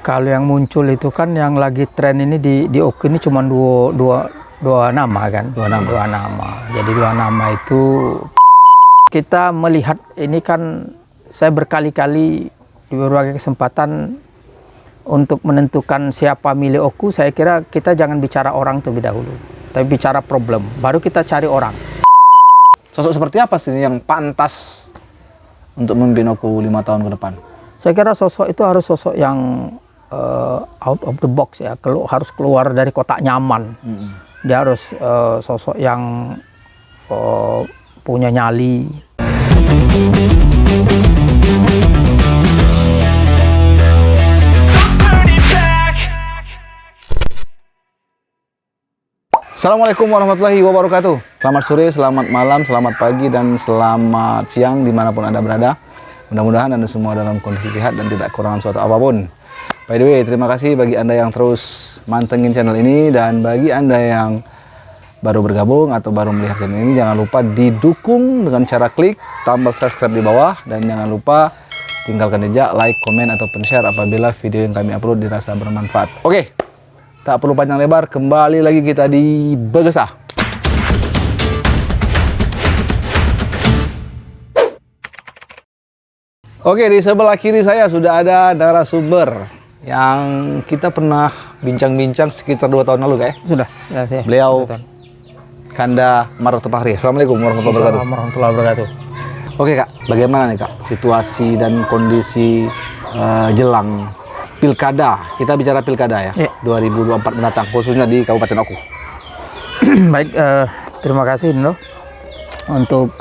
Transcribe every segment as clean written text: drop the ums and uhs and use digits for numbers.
Kalau yang muncul itu kan yang lagi tren ini di Oku ini cuma dua nama kan, dua nama. Jadi dua nama itu kita melihat ini kan, saya berkali-kali di berbagai kesempatan untuk menentukan siapa milik Oku. Saya kira kita jangan bicara orang terlebih dahulu, tapi bicara problem, baru kita cari orang. Sosok seperti apa sih yang pantas untuk memimpin Oku 5 tahun ke depan? Saya kira sosok itu harus sosok yang out of the box ya, harus keluar dari kotak nyaman. Dia harus sosok yang punya nyali. Assalamualaikum warahmatullahi wabarakatuh. Selamat sore, selamat malam, selamat pagi, dan selamat siang dimanapun Anda berada. Mudah-mudahan Anda semua dalam kondisi sehat dan tidak kekurangan suatu apapun. By the way, terima kasih bagi Anda yang terus mantengin channel ini, dan bagi Anda yang baru bergabung atau baru melihat channel ini, jangan lupa didukung dengan cara klik tombol subscribe di bawah, dan jangan lupa tinggalkan jejak like, komen, ataupun share apabila video yang kami upload dirasa bermanfaat. Oke, tak perlu panjang lebar, kembali lagi kita di Begesah. Oke, di sebelah kiri saya sudah ada narasumber yang kita pernah bincang-bincang sekitar 2 tahun lalu, Kak. Sudah, ya, saya. Beliau Kanda Marwatul Fahri. Assalamualaikum warahmatullahi wabarakatuh. Warahmatullahi wabarakatuh. Oke, Kak, bagaimana nih, Kak, situasi dan kondisi jelang pilkada? Kita bicara pilkada ya, 2024 mendatang, khususnya di Kabupaten Oku. Baik, terima kasih Nino untuk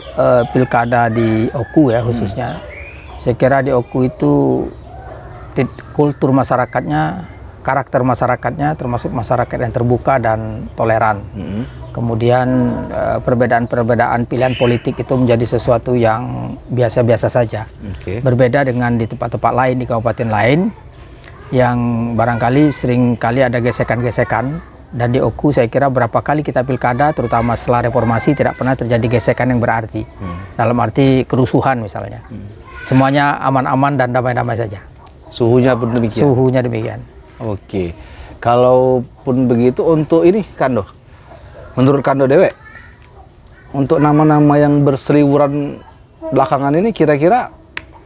pilkada di Oku ya khususnya. Saya kira di Oku itu kultur masyarakatnya, karakter masyarakatnya termasuk masyarakat yang terbuka dan toleran. Kemudian perbedaan-perbedaan pilihan politik itu menjadi sesuatu yang biasa-biasa saja. Berbeda dengan di tempat-tempat lain, di kabupaten lain yang barangkali sering kali ada gesekan-gesekan. Dan di Oku saya kira berapa kali kita pilkada, terutama setelah reformasi, tidak pernah terjadi gesekan yang berarti. Dalam arti kerusuhan misalnya. Semuanya aman-aman dan damai-damai saja. Suhunya pun demikian? Suhunya demikian. Oke. Kalaupun begitu, untuk ini Kando, menurut Kando Dewe, untuk nama-nama yang berseliweran belakangan ini, kira-kira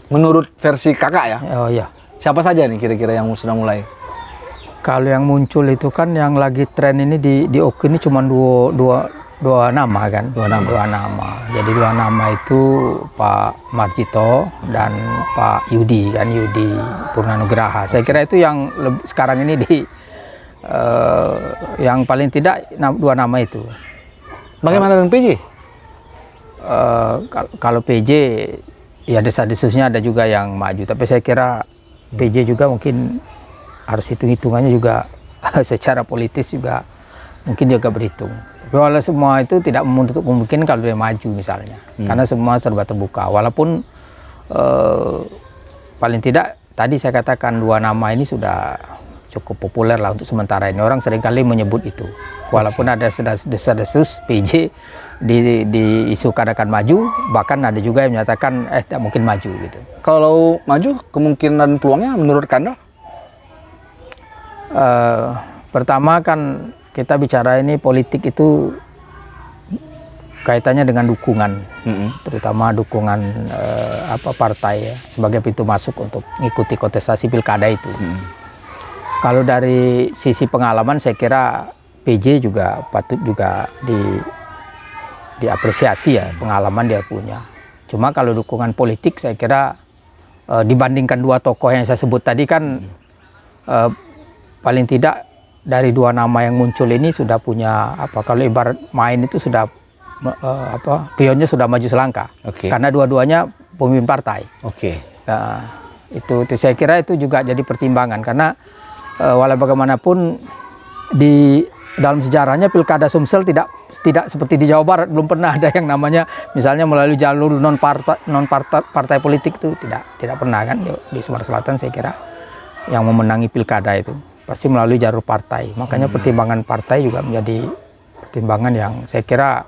menurut versi kakak ya? Oh iya. Siapa saja nih kira-kira yang sudah mulai? Kalau yang muncul itu kan yang lagi tren ini di Oku ini cuma dua nama kan, dua nama. Jadi dua nama itu Pak Marjito dan Pak Yudi kan, Yudi Purnanugraha. Saya kira itu yang sekarang ini yang paling tidak dua nama itu. Bagaimana dengan PJ? Kalau PJ ya desas-desusnya ada juga yang maju, tapi saya kira PJ juga mungkin harus hitung-hitungannya juga secara politis juga mungkin juga berhitung. Walau semua itu tidak menutup kemungkinan kalau dia maju misalnya, karena semua serba terbuka. Walaupun paling tidak tadi saya katakan dua nama ini sudah cukup populer lah untuk sementara ini. Orang seringkali menyebut itu, walaupun ada desas-desus PJ diisukan akan maju, bahkan ada juga yang menyatakan tidak mungkin maju gitu. Kalau Maju kemungkinan peluangnya menurut Kanda? Pertama kan kita bicara ini politik itu kaitannya dengan dukungan, terutama dukungan partai ya, sebagai pintu masuk untuk mengikuti kontestasi pilkada itu. Kalau dari sisi pengalaman saya kira PJ juga patut juga diapresiasi ya, pengalaman dia punya. Cuma kalau dukungan politik saya kira dibandingkan dua tokoh yang saya sebut tadi kan paling tidak dari dua nama yang muncul ini sudah punya kalau ibarat main itu sudah pionnya sudah maju selangkah. Karena dua-duanya pemimpin partai. Itu saya kira itu juga jadi pertimbangan, karena walau bagaimanapun di dalam sejarahnya pilkada Sumsel tidak seperti di Jawa Barat, belum pernah ada yang namanya misalnya melalui jalur non partai politik itu tidak pernah kan. Di Sumatera Selatan saya kira yang memenangi pilkada itu pasti melalui jalur partai. Makanya pertimbangan partai juga menjadi pertimbangan yang saya kira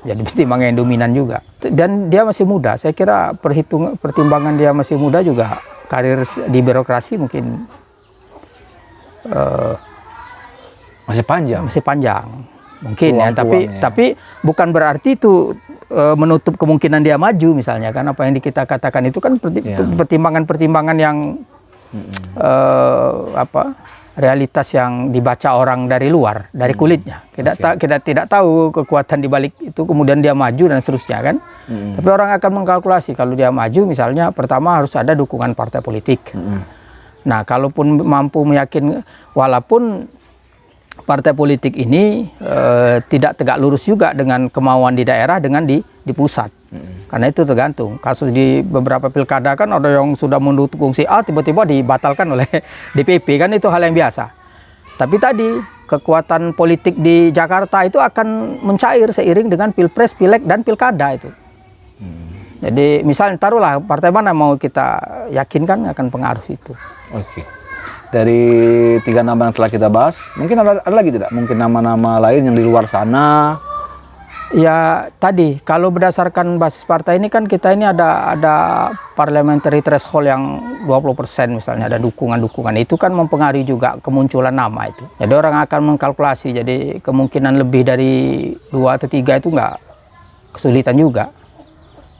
jadi pertimbangan yang dominan juga. Dan dia masih muda, saya kira pertimbangan dia masih muda juga, karir di birokrasi mungkin Masih panjang. masih panjang mungkin ya, Peluang-peluangnya. tapi bukan berarti itu menutup kemungkinan dia maju misalnya kan. Apa yang kita katakan itu kan pertimbangan-pertimbangan yang realitas yang dibaca orang dari luar, dari kulitnya. Kita tidak tahu kekuatan di balik itu, kemudian dia maju dan seterusnya kan. Tapi orang akan mengkalkulasi kalau dia maju misalnya, pertama harus ada dukungan partai politik. Nah, kalaupun mampu meyakinkan, walaupun partai politik ini tidak tegak lurus juga dengan kemauan di daerah dengan di pusat. Karena itu tergantung. Kasus di beberapa pilkada kan ada yang sudah mendukung si A tiba-tiba dibatalkan oleh DPP, kan itu hal yang biasa. Tapi tadi kekuatan politik di Jakarta itu akan mencair seiring dengan pilpres, pileg dan pilkada itu. Jadi misalnya taruhlah partai mana mau kita yakinkan akan pengaruh itu. Oke. Dari 3 nama yang telah kita bahas, mungkin ada lagi tidak? Mungkin nama-nama lain yang di luar sana? Ya tadi kalau berdasarkan basis partai ini kan kita ini ada parliamentary threshold yang 20% misalnya, ada dukungan-dukungan itu kan mempengaruhi juga kemunculan nama itu. Jadi orang akan mengkalkulasi, jadi kemungkinan lebih dari 2 atau 3 itu nggak kesulitan juga.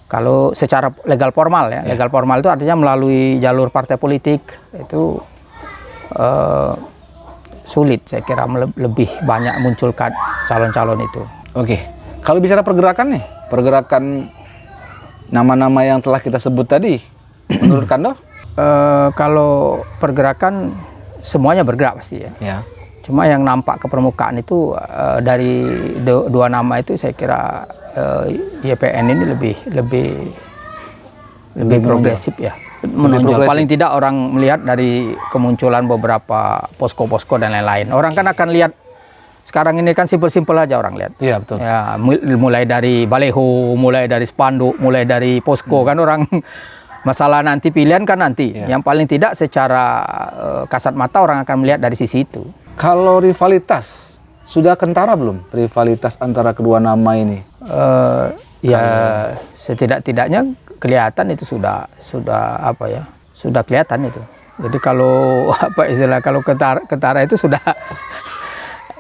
Kalau secara legal formal ya, legal formal itu artinya melalui jalur partai politik itu sulit saya kira lebih banyak munculkan calon-calon itu. Oke. Kalau bicara pergerakan nih, pergerakan nama-nama yang telah kita sebut tadi, menurut Kando? Kalau pergerakan semuanya bergerak pasti ya. Ya. Cuma yang nampak ke permukaan itu dari 2 nama itu saya kira YPN ini lebih progresif ya, menonjol. Paling tidak orang melihat dari kemunculan beberapa posko-posko dan lain-lain. Orang kan akan lihat sekarang ini kan simpel-simpel aja orang lihat. Iya betul. Ya, mulai dari baleho, mulai dari spanduk, mulai dari posko kan orang masalah nanti pilihan kan nanti. Yang paling tidak secara kasat mata orang akan melihat dari sisi itu. Kalau rivalitas sudah kentara belum? Rivalitas antara kedua nama ini? Ya setidak-tidaknya kelihatan itu sudah apa ya? Sudah kelihatan itu. Jadi kalau apa istilah, kalau kentara itu sudah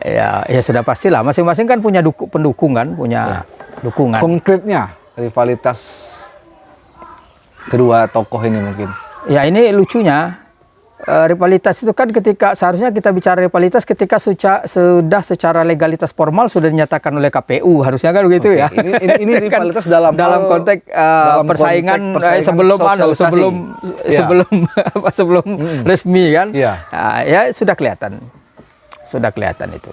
ya sudah pastilah, masing-masing kan punya pendukung kan, punya dukungan. Konkretnya rivalitas kedua tokoh ini mungkin. Ya ini lucunya rivalitas itu kan ketika seharusnya kita bicara rivalitas ketika sudah secara legalitas formal sudah dinyatakan oleh KPU, harusnya kan begitu ya. Ini rivalitas dalam konteks persaingan sebelum resmi kan. Ya sudah kelihatan. Sudah kelihatan itu.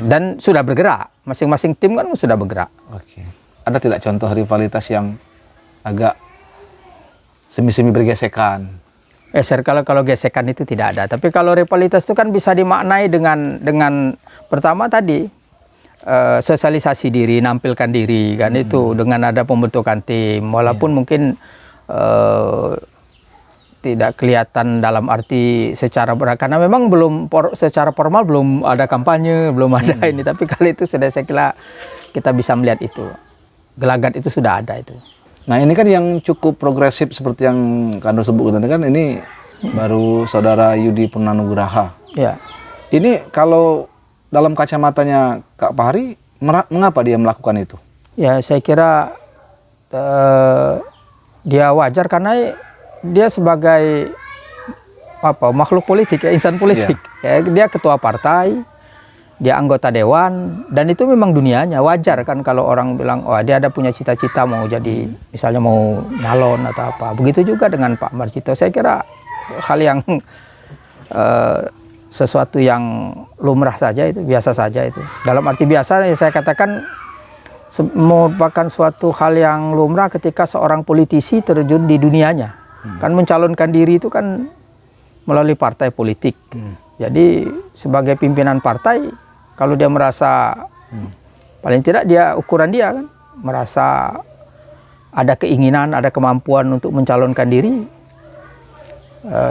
Dan sudah bergerak. Masing-masing tim kan sudah bergerak. Oke. Ada tidak contoh rivalitas yang agak semi-semi bergesekan? Kalau gesekan itu tidak ada. Tapi kalau rivalitas itu kan bisa dimaknai dengan pertama tadi sosialisasi diri, nampilkan diri kan itu dengan ada pembentukan tim. Walaupun mungkin tidak kelihatan dalam arti secara karena memang belum secara formal belum ada kampanye, belum ada ini, tapi kali itu sudah saya kira kita bisa melihat itu. Gelagat itu sudah ada itu. Nah, ini kan yang cukup progresif seperti yang Kando sebut tadi kan, ini baru saudara Yudi Purnanugraha. Ya. Ini kalau dalam kacamatanya Kak Fahri, mengapa dia melakukan itu? Ya, saya kira dia wajar karena dia sebagai makhluk politik ya, insan politik. Ya, dia ketua partai, dia anggota dewan, dan itu memang dunianya. Wajar kan kalau orang bilang, oh dia ada punya cita-cita mau jadi misalnya mau nyalon atau apa. Begitu juga dengan Pak Marjito. Saya kira hal yang sesuatu yang lumrah saja itu, biasa saja itu. Dalam arti biasa ya saya katakan merupakan suatu hal yang lumrah ketika seorang politisi terjun di dunianya. Kan mencalonkan diri itu kan melalui partai politik. Jadi sebagai pimpinan partai, kalau dia merasa paling tidak dia ukuran dia kan merasa ada keinginan, ada kemampuan untuk mencalonkan diri,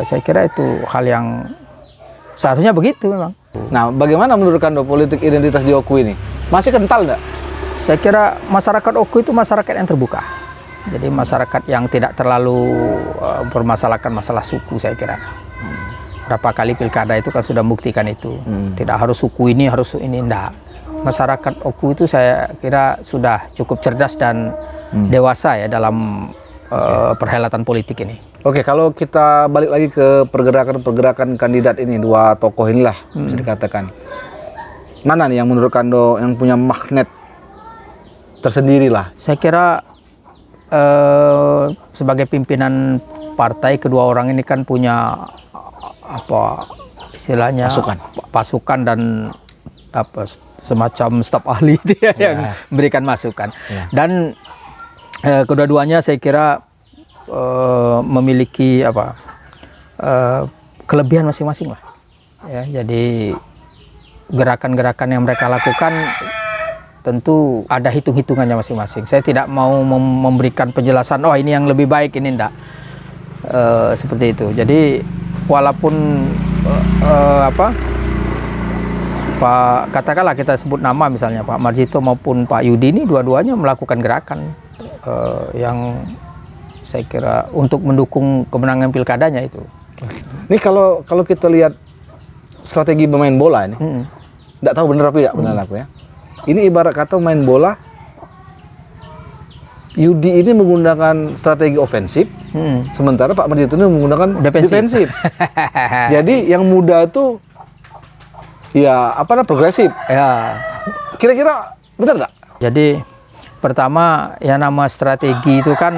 saya kira itu hal yang seharusnya begitu memang. Nah, bagaimana menurut Kando politik identitas di Oku ini? Masih kental nggak? Saya kira masyarakat Oku itu masyarakat yang terbuka. Jadi masyarakat yang tidak terlalu mempermasalahkan masalah suku, saya kira. berapa kali pilkada itu kan sudah membuktikan itu. Tidak harus suku ini, harus ini, enggak. Masyarakat Oku itu saya kira sudah cukup cerdas dan dewasa ya dalam perhelatan politik ini. Oke, kalau kita balik lagi ke pergerakan-pergerakan kandidat ini, dua tokoh inilah bisa dikatakan. Mana nih yang menurut Kando yang punya magnet tersendiri lah? Saya kira sebagai pimpinan partai, kedua orang ini kan punya apa istilahnya pasukan dan apa semacam staf ahli itu ya, yang memberikan masukan. Dan kedua-duanya saya kira memiliki apa kelebihan masing-masing lah. Ya, jadi gerakan-gerakan yang mereka lakukan tentu ada hitung-hitungannya masing-masing. Saya tidak mau memberikan penjelasan, oh ini yang lebih baik, ini enggak. Seperti itu. Jadi walaupun Pak, katakanlah kita sebut nama misalnya Pak Marjito maupun Pak Yudi, ini dua-duanya melakukan gerakan yang saya kira untuk mendukung kemenangan pilkadanya itu. Ini kalau kita lihat strategi bermain bola ini, nggak tahu bener apa ya benar aku ya. Ini ibarat kata main bola, Yudi ini menggunakan strategi ofensif, sementara Pak Marjito ini menggunakan defensif. Jadi yang muda itu ya progresif. Ya. Kira-kira benar nggak? Jadi pertama ya nama strategi itu kan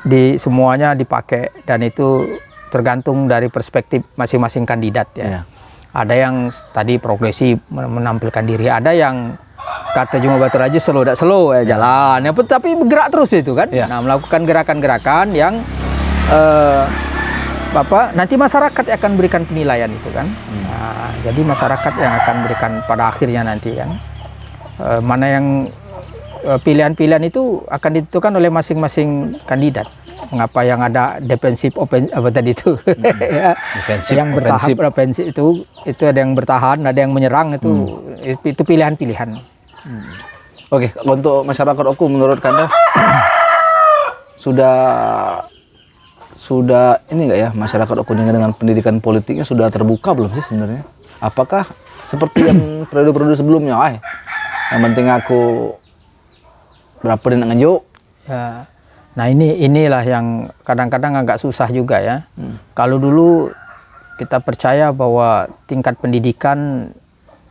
di semuanya dipakai dan itu tergantung dari perspektif masing-masing kandidat ya. Ada yang tadi progresif menampilkan diri, ada yang kata Juma Batur aja slow ya jalan ya, tapi bergerak terus itu kan. Nah, melakukan gerakan-gerakan yang nanti masyarakat akan berikan penilaian itu kan. Nah, jadi masyarakat yang akan berikan pada akhirnya nanti kan mana yang pilihan-pilihan itu akan ditentukan oleh masing-masing kandidat. Mengapa yang ada defensif apa tadi itu ya, yang bertahan ofensif itu ada yang bertahan, ada yang menyerang itu pilihan-pilihan. Oke, untuk masyarakat Oku menurut Kanda sudah ini enggak ya, masyarakat Oku dengan pendidikan politiknya sudah terbuka belum sih sebenarnya? Apakah seperti yang periode-periode sebelumnya, yang penting aku berapa dan ngejuk? Ya. Nah inilah yang kadang-kadang agak susah juga ya. Kalau dulu kita percaya bahwa tingkat pendidikan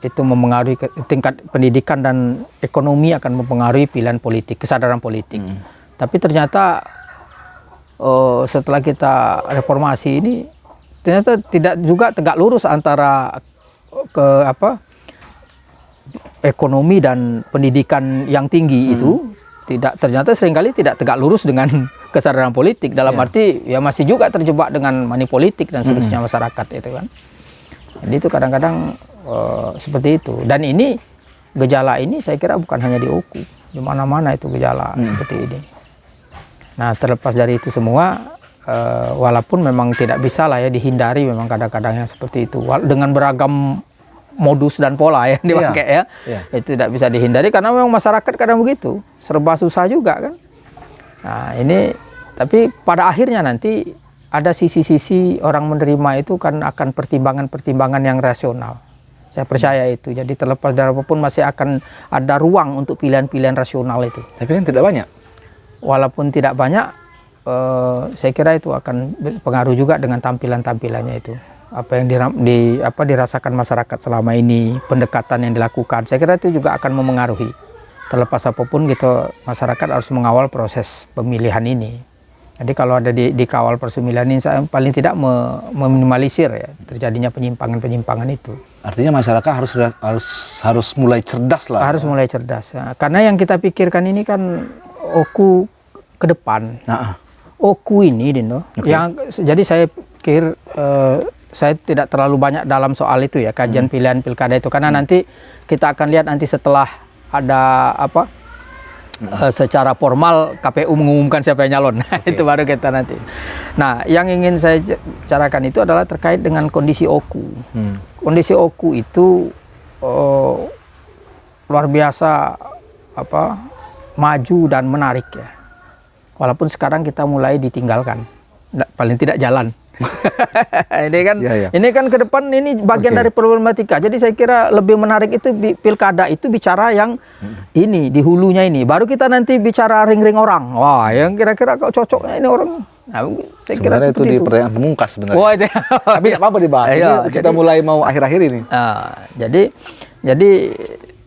itu mempengaruhi, tingkat pendidikan dan ekonomi akan mempengaruhi pilihan politik, kesadaran politik. Tapi ternyata setelah kita reformasi ini ternyata tidak juga tegak lurus antara ekonomi dan pendidikan yang tinggi itu. Ternyata seringkali tidak tegak lurus dengan kesadaran politik, dalam arti ya masih juga terjebak dengan money politik dan seterusnya masyarakat itu kan. Jadi itu kadang-kadang seperti itu. Dan ini gejala ini saya kira bukan hanya di Oku, di mana-mana itu gejala seperti ini. Nah, terlepas dari itu semua, walaupun memang tidak bisa lah ya dihindari, memang kadang-kadang yang seperti itu dengan beragam modus dan pola yang dipakai itu tidak bisa dihindari karena memang masyarakat kadang begitu, serba susah juga kan. Nah ini tapi pada akhirnya nanti ada sisi-sisi orang menerima itu kan akan pertimbangan-pertimbangan yang rasional. Saya percaya itu. Jadi terlepas dari apapun masih akan ada ruang untuk pilihan-pilihan rasional itu. Tapi kan tidak banyak. Walaupun tidak banyak, saya kira itu akan berpengaruh juga dengan tampilan-tampilannya itu. Apa yang dirasakan masyarakat selama ini, pendekatan yang dilakukan, saya kira itu juga akan memengaruhi. Terlepas apapun gitu, masyarakat harus mengawal proses pemilihan ini. Jadi kalau ada di kawal persemilan ini, saya paling tidak meminimalisir ya terjadinya penyimpangan-penyimpangan itu. Artinya masyarakat harus mulai cerdas lah. Harus mulai cerdas. Ya. Karena yang kita pikirkan ini kan Oku ke depan. Oku ini, Dino. Jadi saya pikir saya tidak terlalu banyak dalam soal itu ya, kajian pilihan pilkada itu, karena nanti kita akan lihat nanti setelah ada secara formal KPU mengumumkan siapa yang nyalon. Itu baru kita nanti. Nah, yang ingin saya bicarakan itu adalah terkait dengan kondisi Oku. Kondisi Oku itu luar biasa maju dan menarik ya. Walaupun sekarang kita mulai ditinggalkan, paling tidak jalan. Ini kan, Iya, iya. ini kan ke depan ini bagian Oke. dari problematika. Jadi saya kira lebih menarik itu pilkada itu bicara yang ini di hulunya ini. Baru kita nanti bicara ring-ring orang. Wah, yang kira-kira kok cocoknya ini orang. Nah, saya kira Sebenarnya itu seperti di itu. pertanyaan pemungkas sebenarnya. Wah, itu. Tapi nggak apa-apa dibahas. Iya, Ini kita jadi- mulai mau akhir-akhir ini. Jadi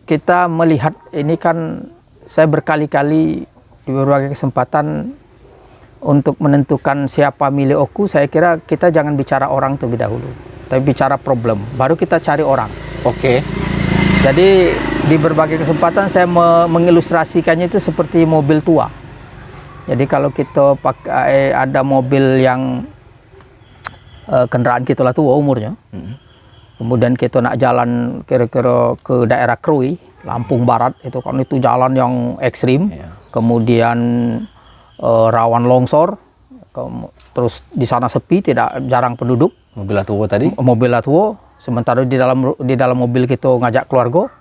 kita melihat ini kan saya berkali-kali di berbagai kesempatan untuk menentukan siapa milik Oku, saya kira kita jangan bicara orang terlebih dahulu, tapi bicara problem. Baru kita cari orang. Oke. Jadi di berbagai kesempatan saya mengilustrasikannya itu seperti mobil tua. Jadi kalau kita pakai ada mobil yang kendaraan kita lah tua umurnya, kemudian kita nak jalan kira-kira ke daerah Krui, Lampung Barat, itu kan itu jalan yang ekstrim, kemudian rawan longsor, terus di sana sepi, jarang penduduk, Mobil tua tadi. mobil tua, sementara di dalam mobil kita ngajak keluarga,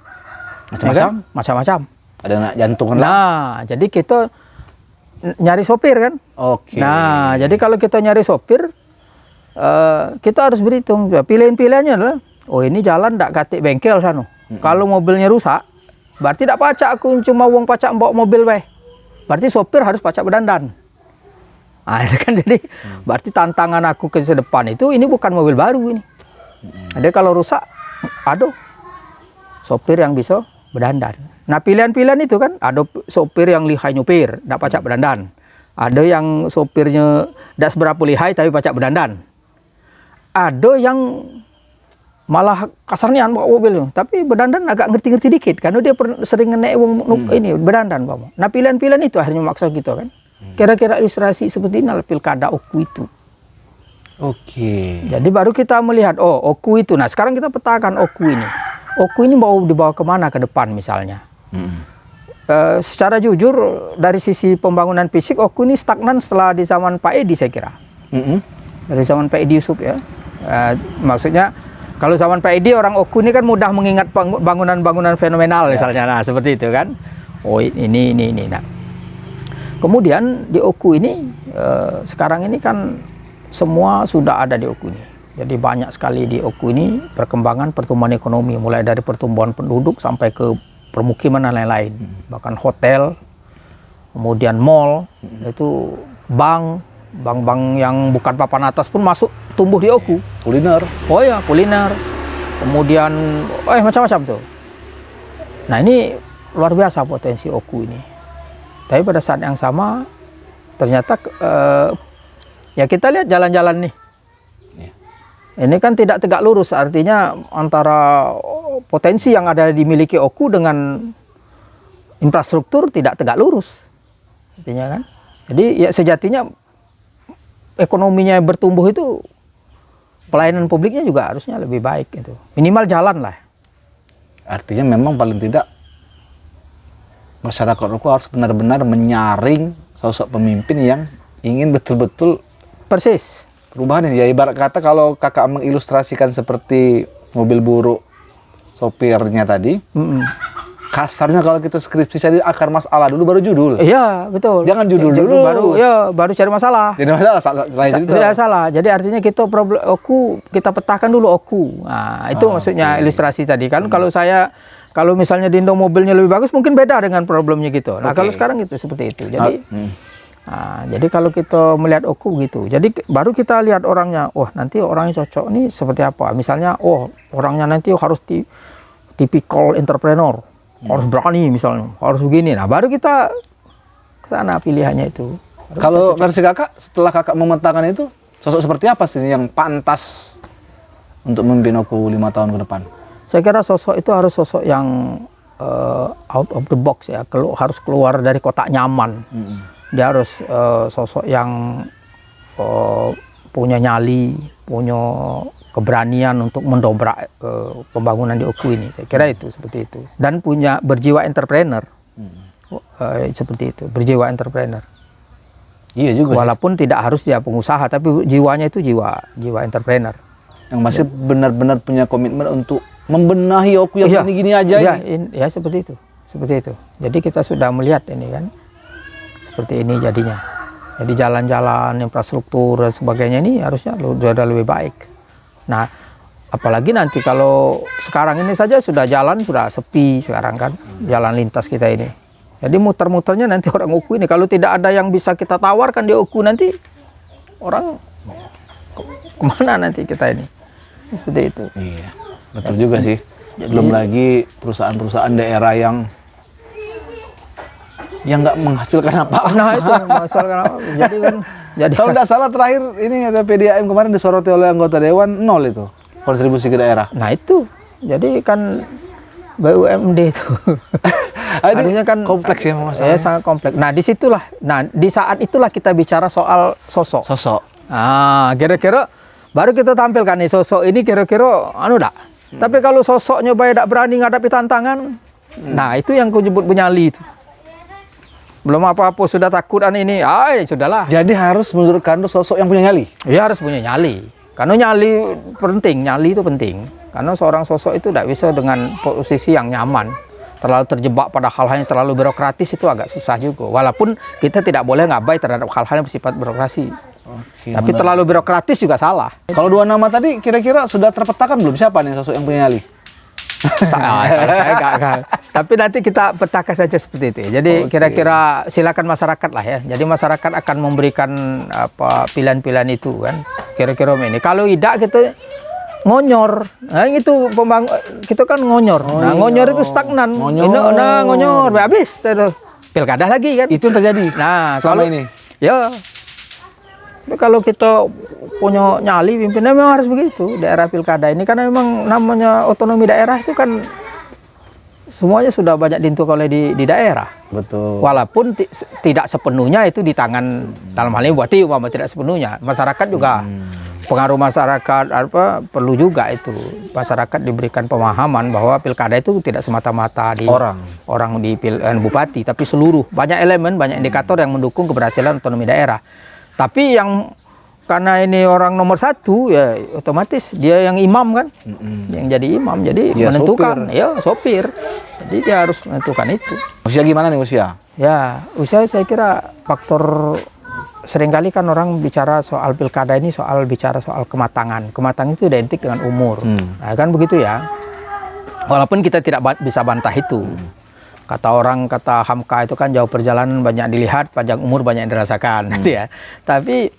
Macam-macam. ya kan? Macam-macam. Ada nak jantungan lah. Nah, jadi kita nyari sopir kan. Oke. Nah, jadi kalau kita nyari sopir, kita harus berhitung. Pilihan-pilihannya adalah, oh ini jalan tak katik bengkel sana. Kalau mobilnya rusak, berarti tak pacak aku cuma uang pacak bawa mobil weh. Berarti sopir harus pacak berdandan. Nah, itu kan jadi berarti tantangan aku ke depan itu ini bukan mobil baru ini. Jadi kalau rusak, aduh, sopir yang bisa berdandan. Nah pilihan-pilihan itu kan ada sopir yang lihai nyupir, tidak pacak berdandan. Ada yang sopirnya tidak seberapa lihai tapi pacak berdandan. Ada yang malah kasarnya bawa mobil, tapi berdandan agak ngerti-ngerti dikit karena dia sering naik ini berdandan. Nah pilihan-pilihan itu akhirnya maksa kita kan. Kira-kira ilustrasi seperti ini adalah pilkada Oku itu. Oke. Jadi baru kita melihat, oh Oku itu. Nah sekarang kita petakan Oku ini. Oku ini mau dibawa kemana ke depan misalnya. Secara jujur dari sisi pembangunan fisik Oku ini stagnan setelah di zaman Pak Edi saya kira. Dari zaman Pak Edi Yusuf ya. Maksudnya kalau zaman Pak Edi orang Oku ini kan mudah mengingat bangunan-bangunan fenomenal misalnya. Nah seperti itu kan. Oh ini. Nah. Kemudian di Oku ini sekarang ini kan semua sudah ada di Oku ini. Jadi banyak sekali di Oku ini perkembangan pertumbuhan ekonomi, mulai dari pertumbuhan penduduk sampai ke permukiman dan lain-lain. Bahkan hotel, kemudian mall, itu bank yang bukan papan atas pun masuk tumbuh di Oku. Kuliner. Oh ya, kuliner. Kemudian macam-macam tuh. Nah, ini luar biasa potensi Oku ini. Tapi pada saat yang sama ternyata ya kita lihat jalan-jalan nih. Ini kan tidak tegak lurus, artinya antara potensi yang ada dimiliki Oku dengan infrastruktur tidak tegak lurus. Artinya kan. Jadi ya sejatinya ekonominya bertumbuh itu pelayanan publiknya juga harusnya lebih baik itu. Minimal jalan lah. Artinya memang paling tidak masyarakat Oku harus benar-benar menyaring sosok pemimpin yang ingin betul-betul Persis. perubahan ini. Ya ibarat kata kalau kakak mengilustrasikan seperti mobil buruk sopirnya tadi, kasarnya kalau kita skripsi cari akar masalah dulu baru judul. Iya, betul. Jangan judul dulu. baru cari masalah. Jadi masalah Salah. Jadi artinya kita problem Oku, kita petakan dulu Oku. Nah, itu maksudnya ilustrasi tadi kan. Kalau misalnya Dindo mobilnya lebih bagus mungkin beda dengan problemnya gitu. Nah, kalau sekarang itu seperti itu. Jadi jadi kalau kita melihat Oku gitu. Jadi baru kita lihat orangnya. Oh, nanti orangnya cocok nih seperti apa? Misalnya, orangnya nanti harus tipikal entrepreneur. Harus berani misalnya, harus begini. Nah, baru kita ke sana pilihannya itu. Kalau versi kakak, setelah kakak memetakan itu, sosok seperti apa sih yang pantas untuk memimpin Oku 5 tahun ke depan? Saya kira sosok itu harus sosok yang out of the box ya, harus keluar dari kotak nyaman. Dia harus sosok yang punya nyali, punya keberanian untuk mendobrak pembangunan di Oku ini. Saya kira itu seperti itu. Dan berjiwa entrepreneur. Seperti itu, berjiwa entrepreneur. Iya juga. Walaupun tidak harus dia pengusaha, tapi jiwanya itu jiwa entrepreneur. Yang masih benar-benar punya komitmen untuk membenahi Oku yang gini-gini aja. Ya seperti itu. Seperti itu. Jadi kita sudah melihat ini kan. Seperti ini jadinya. Jadi jalan-jalan, infrastruktur dan sebagainya ini harusnya sudah lebih baik. Nah, apalagi nanti kalau sekarang ini saja sudah jalan sudah sepi sekarang kan, jalan lintas kita ini. Jadi muter-muternya nanti orang Oku ini kalau tidak ada yang bisa kita tawarkan di Oku nanti orang kemana nanti kita ini? Seperti itu. Iya, betul juga sih. Belum lagi perusahaan-perusahaan daerah yang nggak menghasilkan apa-apa. Nah itu menghasilkan apa? Jadi kan, jadi kalau tidak salah terakhir ini ada PDAM kemarin disoroti oleh anggota dewan 0 itu kontribusi ke daerah. Nah itu, jadi kan BUMD itu harusnya kan kompleks ya masalahnya. Sangat kompleks. Nah disitulah, di saat itulah kita bicara soal sosok. Ah, kira-kira baru kita tampilkan nih sosok ini kira-kira Tapi kalau sosoknya baik tidak berani menghadapi tantangan, nah itu yang kunyebut penyali itu. Belum apa-apa sudah takut ini, sudahlah. Jadi harus menurut Kando sosok yang punya nyali? Ya harus punya nyali. Karena nyali itu penting. Karena seorang sosok itu tidak bisa dengan posisi yang nyaman. Terlalu terjebak pada hal-hal yang terlalu birokratis itu agak susah juga. Walaupun kita tidak boleh ngabai terhadap hal-hal yang bersifat birokrasi. Tapi terlalu birokratis juga salah. Kalau 2 nama tadi kira-kira sudah terpetakan belum siapa nih sosok yang punya nyali? Saya enggak. Tapi nanti kita petakan saja seperti itu. Jadi kira-kira silakan masyarakat lah ya. Jadi masyarakat akan memberikan pilihan-pilihan itu kan. Kira-kira ini. Kalau tidak kita ngonyor. Nah itu kita kan ngonyor. Ngonyor itu stagnan. Ngonyor. Habis pilkada lagi kan. Itu yang terjadi. Nah, selama ini. Ya. Kalau kita punya nyali pimpinan memang harus begitu daerah pilkada ini karena memang namanya otonomi daerah itu kan semuanya sudah banyak diintuk oleh di daerah. Betul. Walaupun tidak sepenuhnya itu di tangan dalam hal ini berarti tidak sepenuhnya masyarakat juga pengaruh masyarakat perlu juga itu masyarakat diberikan pemahaman bahwa pilkada itu tidak semata-mata di orang di bupati tapi seluruh banyak elemen banyak indikator yang mendukung keberhasilan otonomi daerah. Tapi yang karena ini orang nomor 1 ya otomatis dia yang imam kan, yang jadi imam jadi dia menentukan sopir. Jadi dia harus menentukan itu. Usia gimana nih usia? Ya usia saya kira faktor seringkali kan orang bicara soal pilkada ini bicara soal kematangan. Kematangan itu identik dengan umur, nah, kan begitu ya. Walaupun kita tidak bisa bantah itu. Kata Hamka itu kan jauh perjalanan banyak dilihat, panjang umur banyak dirasakan, gitu ya. Tapi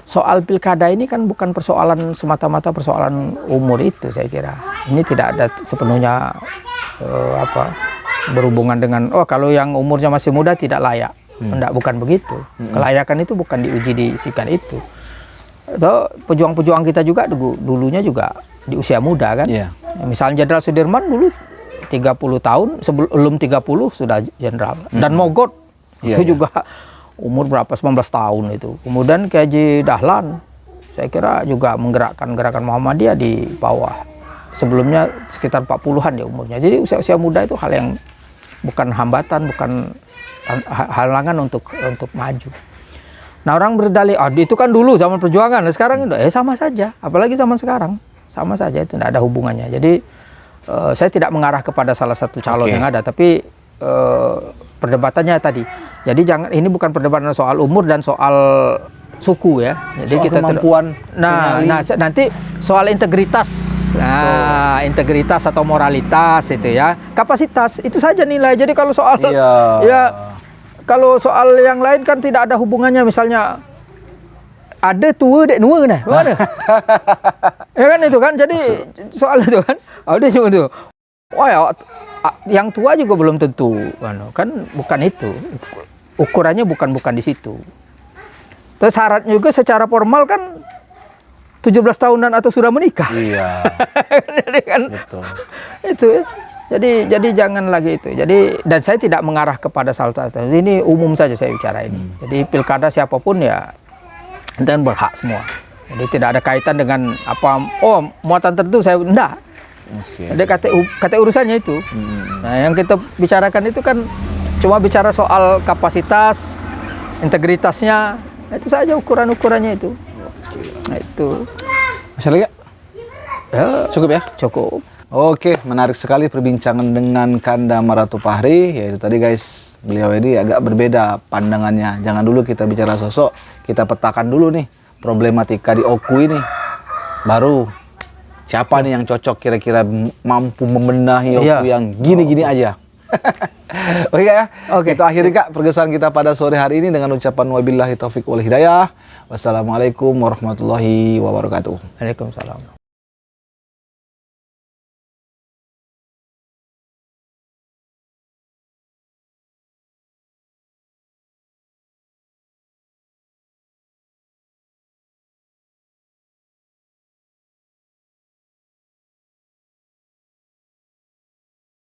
soal pilkada ini kan bukan persoalan semata-mata persoalan umur itu saya kira. Ini tidak ada sepenuhnya berhubungan dengan kalau yang umurnya masih muda tidak layak. Bukan begitu. Kelayakan itu bukan diuji di sikan itu. Pejuang-pejuang kita juga dulunya juga di usia muda kan. Yeah. Misalnya Jenderal Sudirman dulu 30 tahun, sebelum 30 sudah jenderal. Dan Mogot itu juga umur berapa 19 tahun itu. Kemudian K.J. Dahlan saya kira juga menggerakkan gerakan Muhammadiyah di bawah. Sebelumnya sekitar 40-an ya umurnya. Jadi usia muda itu hal yang bukan hambatan, bukan halangan untuk maju. Nah orang berdalih, itu kan dulu zaman perjuangan, sekarang sama saja. Apalagi zaman sekarang, sama saja itu tidak ada hubungannya. Jadi saya tidak mengarah kepada salah satu calon yang ada, tapi perdebatannya tadi. Jadi ini bukan perdebatan soal umur dan soal suku ya. Jadi soal kita kemampuan. Nanti soal integritas. Nah, integritas atau moralitas itu ya. Kapasitas itu saja nilai. Jadi kalau soal kalau soal yang lain kan tidak ada hubungannya, misalnya ada tua dek nua nah. Mana? Ya kan itu kan. Jadi soal itu kan. Ada cuma itu. Yang tua juga belum tentu kan bukan itu. Ukurannya bukan di situ. Terus syaratnya juga secara formal kan 17 tahunan atau sudah menikah. Iya. Jadi kan betul. Itu jadi jangan lagi itu. Jadi dan saya tidak mengarah kepada salah satu. Ini umum saja saya bicara ini. Jadi pilkada siapapun ya dan berhak semua. Jadi tidak ada kaitan dengan muatan tertentu saya enggak. Ada kata urusannya itu. Nah, yang kita bicarakan itu kan cuma bicara soal kapasitas, integritasnya. Itu saja ukuran-ukurannya itu. Nah, itu. Masih lagi? Ya, cukup ya? Cukup. Oke, menarik sekali perbincangan dengan Kanda Maratu Fahri. Yaitu tadi guys, Beliau ini agak berbeda pandangannya. Jangan dulu kita bicara sosok, kita petakan dulu nih problematika di Oku ini. Baru siapa nih yang cocok kira-kira mampu membenahi Oku yang gini-gini aja. Oke ya. Oke. Kita akhiri Kak pergeseran kita pada sore hari ini dengan ucapan wabillahi taufik wal hidayah. Wassalamualaikum warahmatullahi wabarakatuh. Waalaikumsalam.